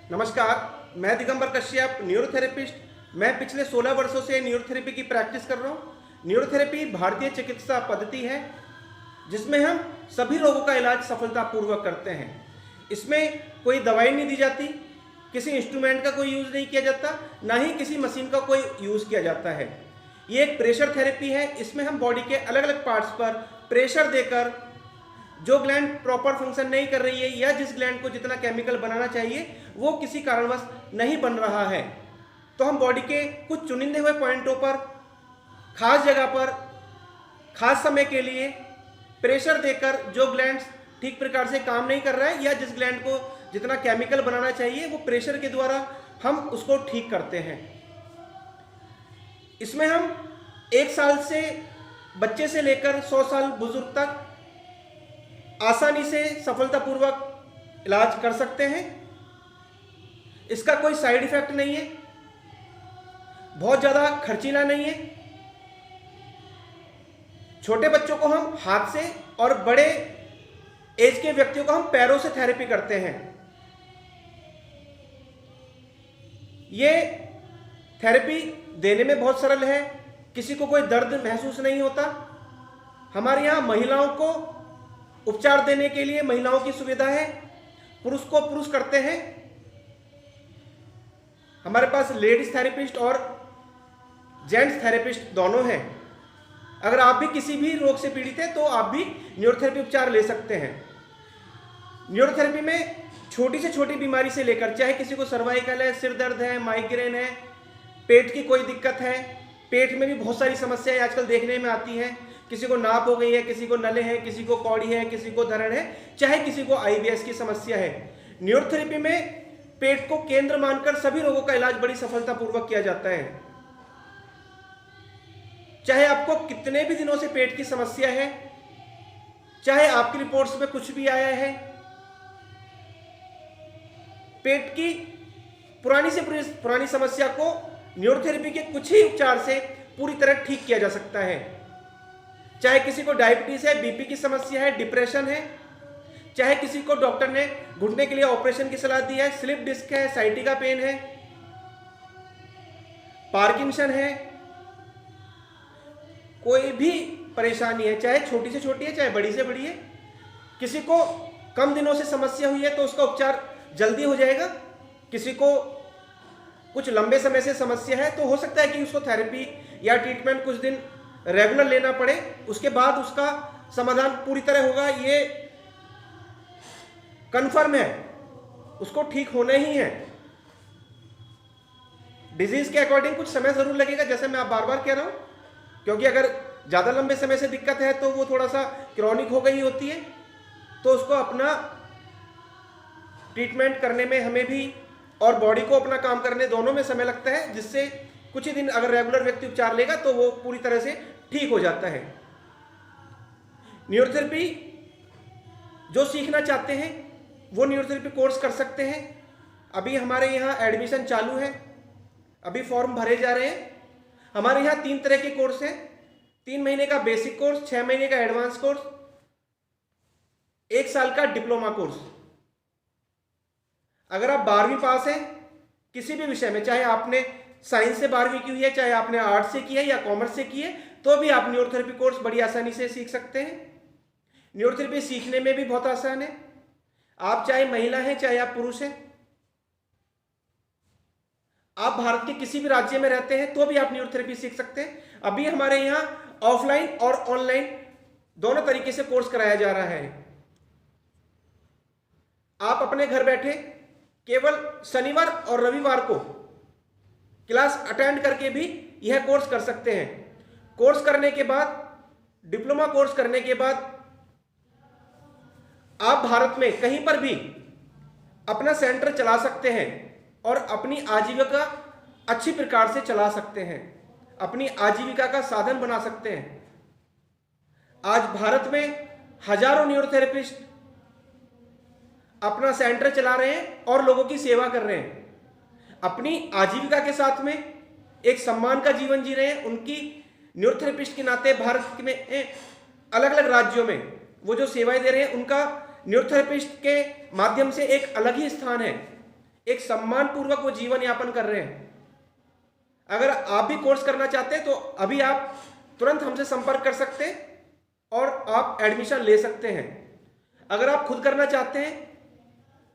नमस्कार, मैं दिगंबर कश्यप न्यूरोथेरेपिस्ट। मैं पिछले 16 वर्षों से न्यूरोथेरेपी की प्रैक्टिस कर रहा हूँ। न्यूरोथेरेपी भारतीय चिकित्सा पद्धति है जिसमें हम सभी रोगों का इलाज सफलतापूर्वक करते हैं। इसमें कोई दवाई नहीं दी जाती, किसी इंस्ट्रूमेंट का कोई यूज़ नहीं किया जाता, ना ही किसी मशीन का कोई यूज़ किया जाता है। ये एक प्रेशर थेरेपी है। इसमें हम बॉडी के अलग अलग पार्ट्स पर प्रेशर देकर जो ग्लैंड प्रॉपर फंक्शन नहीं कर रही है या जिस ग्लैंड को जितना केमिकल बनाना चाहिए वो किसी कारणवश नहीं बन रहा है, तो हम बॉडी के कुछ चुनिंदे हुए पॉइंटों पर खास जगह पर खास समय के लिए प्रेशर देकर जो ग्लैंड्स ठीक प्रकार से काम नहीं कर रहा है या जिस ग्लैंड को जितना केमिकल बनाना चाहिए वो प्रेशर के द्वारा हम उसको ठीक करते हैं। इसमें हम 1 साल से बच्चे से लेकर 100 साल बुजुर्ग तक आसानी से सफलतापूर्वक इलाज कर सकते हैं। इसका कोई साइड इफेक्ट नहीं है, बहुत ज़्यादा खर्चीला नहीं है। छोटे बच्चों को हम हाथ से और बड़े एज के व्यक्तियों को हम पैरों से थेरेपी करते हैं। ये थेरेपी देने में बहुत सरल है, किसी को कोई दर्द महसूस नहीं होता। हमारे यहाँ महिलाओं को उपचार देने के लिए महिलाओं की सुविधा है, पुरुष को पुरुष करते हैं। हमारे पास लेडीज थेरेपिस्ट और जेंट्स थेरेपिस्ट दोनों हैं। अगर आप भी किसी भी रोग से पीड़ित हैं तो आप भी न्यूरोथेरेपी उपचार ले सकते हैं। न्यूरोथेरेपी में छोटी से छोटी बीमारी से लेकर, चाहे किसी को सर्वाइकल है, सिर दर्द है, माइग्रेन है, पेट की कोई दिक्कत है, पेट में भी बहुत सारी समस्याएं आजकल देखने में आती हैं। किसी को नाप हो गई है, किसी को नले हैं, किसी को कौड़ी है, किसी को धरण है, चाहे किसी को आईबीएस की समस्या है। न्यूरोथेरेपी में पेट को केंद्र मानकर सभी रोगों का इलाज बड़ी सफलतापूर्वक किया जाता है। चाहे आपको कितने भी दिनों से पेट की समस्या है, चाहे आपकी रिपोर्ट्स में कुछ भी आया है, पेट की पुरानी से पुरानी समस्या को न्यूरोथेरेपी के कुछ ही उपचार से पूरी तरह ठीक किया जा सकता है। चाहे किसी को डायबिटीज है, बीपी की समस्या है, डिप्रेशन है, चाहे किसी को डॉक्टर ने घुटने के लिए ऑपरेशन की सलाह दी है, स्लिप डिस्क है, साइटिका पेन है, पार्किंसन है, कोई भी परेशानी है, चाहे छोटी से छोटी है, चाहे बड़ी से बड़ी है। किसी को कम दिनों से समस्या हुई है तो उसका उपचार जल्दी हो जाएगा। किसी को कुछ लंबे समय से समस्या है तो हो सकता है कि उसको थेरेपी या ट्रीटमेंट कुछ दिन रेगुलर लेना पड़े, उसके बाद उसका समाधान पूरी तरह होगा, ये कंफर्म है, उसको ठीक होना ही है। डिजीज के अकॉर्डिंग कुछ समय जरूर लगेगा, जैसे मैं आप बार बार कह रहा हूं, क्योंकि अगर ज्यादा लंबे समय से दिक्कत है तो वो थोड़ा सा क्रॉनिक हो गई होती है, तो उसको अपना ट्रीटमेंट करने में हमें भी और बॉडी को अपना काम करने दोनों में समय लगता है, जिससे कुछ ही दिन अगर रेगुलर व्यक्ति उपचार लेगा तो वो पूरी तरह से ठीक हो जाता है। न्यूरोथेरेपी जो सीखना चाहते हैं वो न्यूरोथेरेपी कोर्स कर सकते हैं। अभी हमारे यहाँ एडमिशन चालू है, अभी फॉर्म भरे जा रहे हैं। हमारे यहाँ 3 तरह के कोर्स हैं, 3 महीने का बेसिक कोर्स, 6 महीने का एडवांस कोर्स, 1 साल का डिप्लोमा कोर्स। अगर आप 12वीं पास हैं किसी भी विषय में, चाहे आपने साइंस से 12वीं की हुई है, चाहे आपने आर्ट्स से की है या कॉमर्स से की है, तो भी आप न्यूरोथेरेपी कोर्स बड़ी आसानी से सीख सकते हैं। न्यूरोथेरेपी सीखने में भी बहुत आसान है। आप चाहे महिला हैं चाहे आप पुरुष हैं, आप भारत के किसी भी राज्य में रहते हैं तो भी आप न्यूरोथेरेपी सीख सकते हैं। अभी हमारे यहाँ ऑफलाइन और ऑनलाइन दोनों तरीके से कोर्स कराया जा रहा है। आप अपने घर बैठे केवल शनिवार और रविवार को क्लास अटेंड करके भी यह कोर्स कर सकते हैं। कोर्स करने के बाद, डिप्लोमा कोर्स करने के बाद आप भारत में कहीं पर भी अपना सेंटर चला सकते हैं और अपनी आजीविका अच्छी प्रकार से चला सकते हैं, अपनी आजीविका का साधन बना सकते हैं। आज भारत में हजारों न्यूरोथेरेपिस्ट अपना सेंटर चला रहे हैं और लोगों की सेवा कर रहे हैं। अपनी आजीविका के साथ में एक सम्मान का जीवन जी रहे हैं। उनकी न्यूरोथेरेपिस्ट के नाते भारत में अलग अलग राज्यों में वो जो सेवाएं दे रहे हैं, उनका न्यूरोथेरेपिस्ट के माध्यम से एक अलग ही स्थान है, एक सम्मान पूर्वक वो जीवन यापन कर रहे हैं। अगर आप भी कोर्स करना चाहते हैं तो अभी आप तुरंत हमसे संपर्क कर सकते हैं और आप एडमिशन ले सकते हैं। अगर आप खुद करना चाहते हैं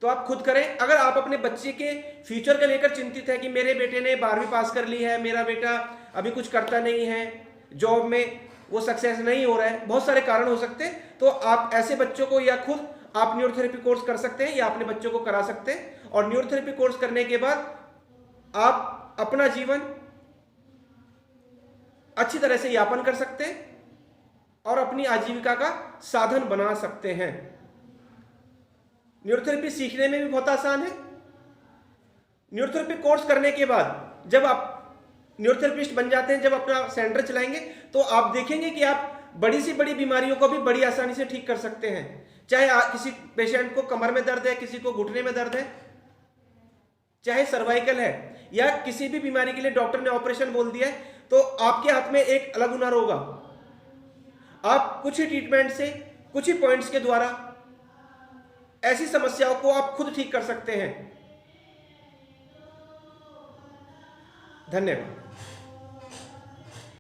तो आप खुद करें। अगर आप अपने बच्चे के फ्यूचर के लेकर चिंतित है कि मेरे बेटे ने 12वीं पास कर ली है, मेरा बेटा अभी कुछ करता नहीं है, जॉब में वो सक्सेस नहीं हो रहा है, बहुत सारे कारण हो सकते हैं, तो आप ऐसे बच्चों को या खुद आप न्यूरोथेरेपी कोर्स कर सकते हैं या अपने बच्चों को करा सकते हैं। और न्यूरोथेरेपी कोर्स करने के बाद आप अपना जीवन अच्छी तरह से यापन कर सकते हैं और अपनी आजीविका का साधन बना सकते हैं। न्यूरोथेरेपी सीखने में भी बहुत आसान है। न्यूरोथेरेपी कोर्स करने के बाद जब आप न्यूरोथेरेपिस्ट बन जाते हैं, जब अपना सेंटर चलाएंगे, तो आप देखेंगे कि आप बड़ी से बड़ी बीमारियों को भी बड़ी आसानी से ठीक कर सकते हैं। चाहे किसी पेशेंट को कमर में दर्द है, किसी को घुटने में दर्द है, चाहे सर्वाइकल है, या किसी भी बीमारी के लिए डॉक्टर ने ऑपरेशन बोल दिया है, तो आपके हाथ में एक अलग हुनर होगा। आप कुछ ही ट्रीटमेंट से, कुछ ही पॉइंट्स के द्वारा ऐसी समस्याओं को आप खुद ठीक कर सकते हैं। धन्यवाद।